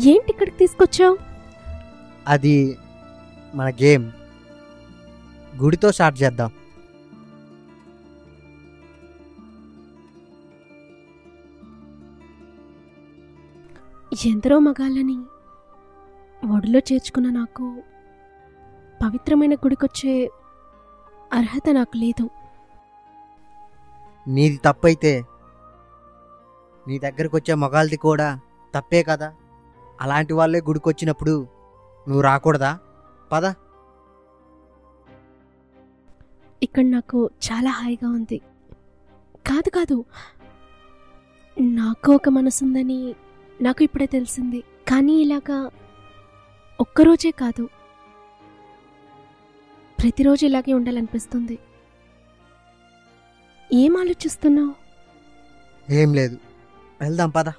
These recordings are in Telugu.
ఏంటి ఇక్కడికి తీసుకొచ్చావు? అది మన గేమ్ గుడితో స్టార్ట్ చేద్దాం. ఎందరో మగాళ్ళని ఒడిలో చేర్చుకున్న నాకు పవిత్రమైన గుడికొచ్చే అర్హత నాకు లేదు. నీది తప్పైతే నీ దగ్గరకు వచ్చే మగాళ్ళది కూడా తప్పే కదా. అలాంటి వాళ్ళే గుడికొచ్చినప్పుడు నువ్వు రాకూడదా? పద. ఇక్కడ నాకు చాలా హాయిగా ఉంది. కాదు కాదు, నాకు ఒక మనసుందని నాకు ఇప్పుడే తెలిసింది. కానీ ఇలాగా ఒక్కరోజే కాదు, ప్రతిరోజు ఇలాగే ఉండాలనిపిస్తుంది. ఏం ఆలోచిస్తున్నావు? ఏం లేదు, వెళ్దాం పద.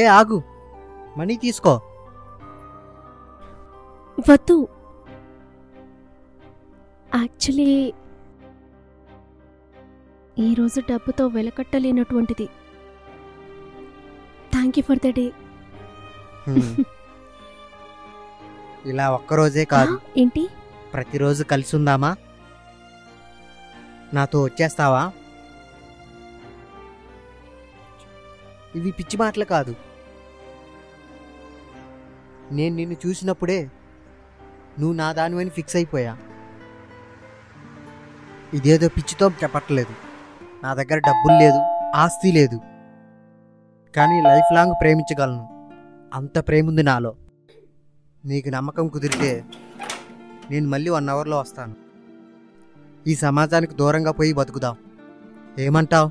ఏ ఆగు, మనీ తీసుకో. వద్దు, యాక్చువల్లీ ఈరోజు డబ్బుతో వెలకట్టలేనటువంటిది. Thank you for the day. ఇలా ఒక్కరోజే కాదు, ఏంటి? ప్రతిరోజు కలిసి ఉందామా? నాతో వచ్చేస్తావా? ఇవి పిచ్చి మాటలు కాదు. నేను నిన్ను చూసినప్పుడే నువ్వు నా దానివని ఫిక్స్ అయిపోయా. ఇదేదో పిచ్చితో చెప్పట్లేదు. నా దగ్గర డబ్బులు లేదు, ఆస్తి లేదు, కానీ లైఫ్ లాంగ్ ప్రేమించగలను. అంత ప్రేమ ఉంది నాలో. నీకు నమ్మకం కుదిరితే నేను మళ్ళీ 1 అవర్లో వస్తాను. ఈ సమాజానికి దూరంగా పోయి బతుకుదాం. ఏమంటావ్?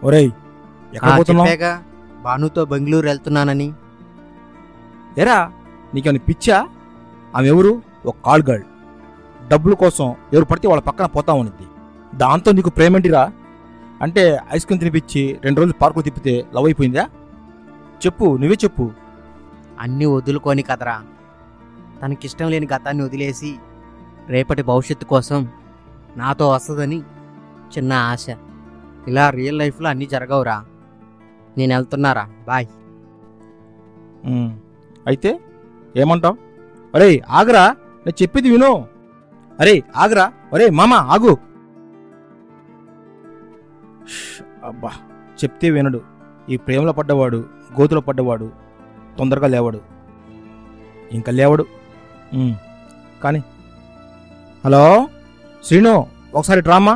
ఒరేయ్, ఎక్కడ పోతున్నావు? చెప్పాగా భానుతో బెంగళూరు వెళ్తున్నానని. ఎరా, నీకేమైనా పిచ్చా? ఆమె ఎవరు? ఒక కాల్ గర్ల్. డబ్బుల కోసం ఎవరు పడితే వాళ్ళ పక్కన పోతా ఉన్నది. దాంతో నీకు ప్రేమేంటిరా? అంటే ఐస్ క్రీమ్ తినిపించి 2 రోజులు పార్కులు తిప్పితే లవ్ అయిపోయిందా? చెప్పు, నువ్వే చెప్పు. అన్నీ వదులుకొని కదరా. తనకిష్టం లేని గతాన్ని వదిలేసి రేపటి భవిష్యత్తు కోసం నాతో వస్తుందని చిన్న ఆశ. ఇలా రియల్ లైఫ్లో అన్నీ జరగవురా. నేను వెళ్తున్నారా, బాయ్. అయితే ఏమంటావు? అరే ఆగరా, నేను చెప్పేది విను. అరే ఆగరా, అరే మామా ఆగు. అబ్బా, చెప్తే వినడు. ఈ ప్రేమలో పడ్డవాడు, గోతులో పడ్డవాడు తొందరగా లేవడు. ఇంకా లేవడు. కానీ హలో శ్రీను, ఒకసారి డ్రామా.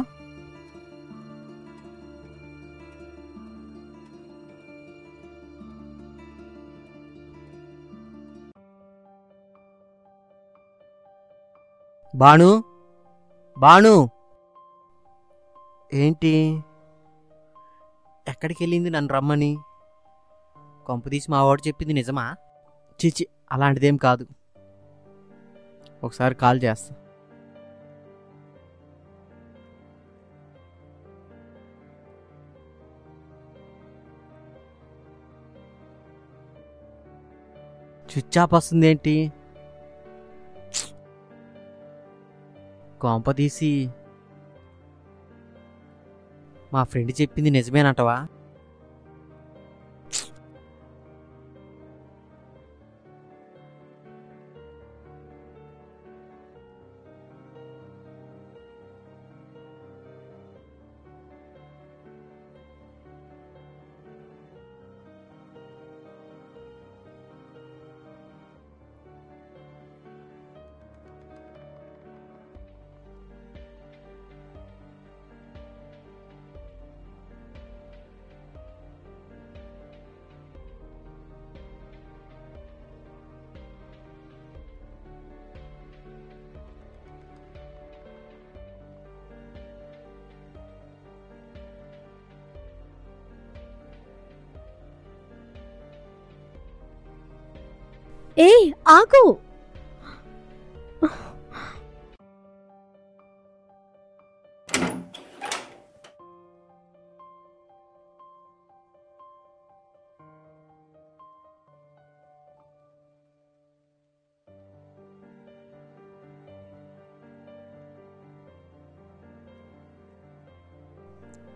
భాను, భాను ఏంటి? ఎక్కడికి వెళ్ళింది నన్ను రమ్మని? కొంపదీసి మా వాడు చెప్పింది నిజమా? చిచి, అలాంటిదేం కాదు. ఒకసారి కాల్ చేస్తా. స్విచ్ ఆఫ్ వస్తుంది ఏంటి? కొంపదీసి మా ఫ్రెండ్ చెప్పింది నిజమేనంటవా? ఏయ్ ఆగు.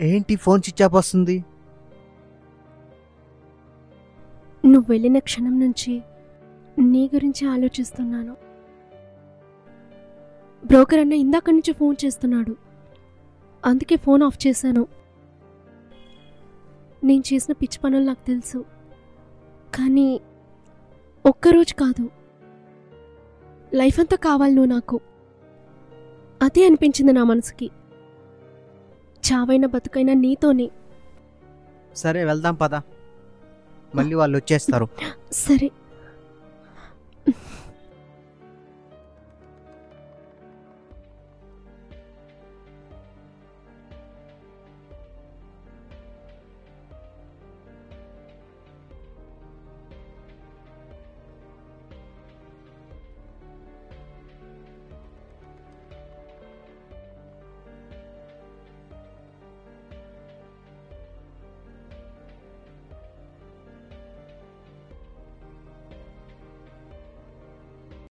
ఏంటి ఫోన్ స్విచ్ ఆఫ్ వస్తుంది? నువ్వు వెళ్ళిన క్షణం నుంచి నీ గురించి ఆలోచిస్తున్నాను. బ్రోకర్ అన్న ఇందాక నుంచి ఫోన్ చేస్తున్నాడు, అందుకే ఫోన్ ఆఫ్ చేశాను. నేను చేసిన పిచ్చి పనులు నాకు తెలుసు, కానీ ఒక్కరోజు కాదు, లైఫ్ అంతా కావాలి నువ్వు నాకు. అదే అనిపించింది నా మనసుకి. చావైన బతుకైనా నీతోనే. సరే వెళ్దాం పద, మళ్ళీ వాళ్ళు వచ్చేస్తారు. సరే.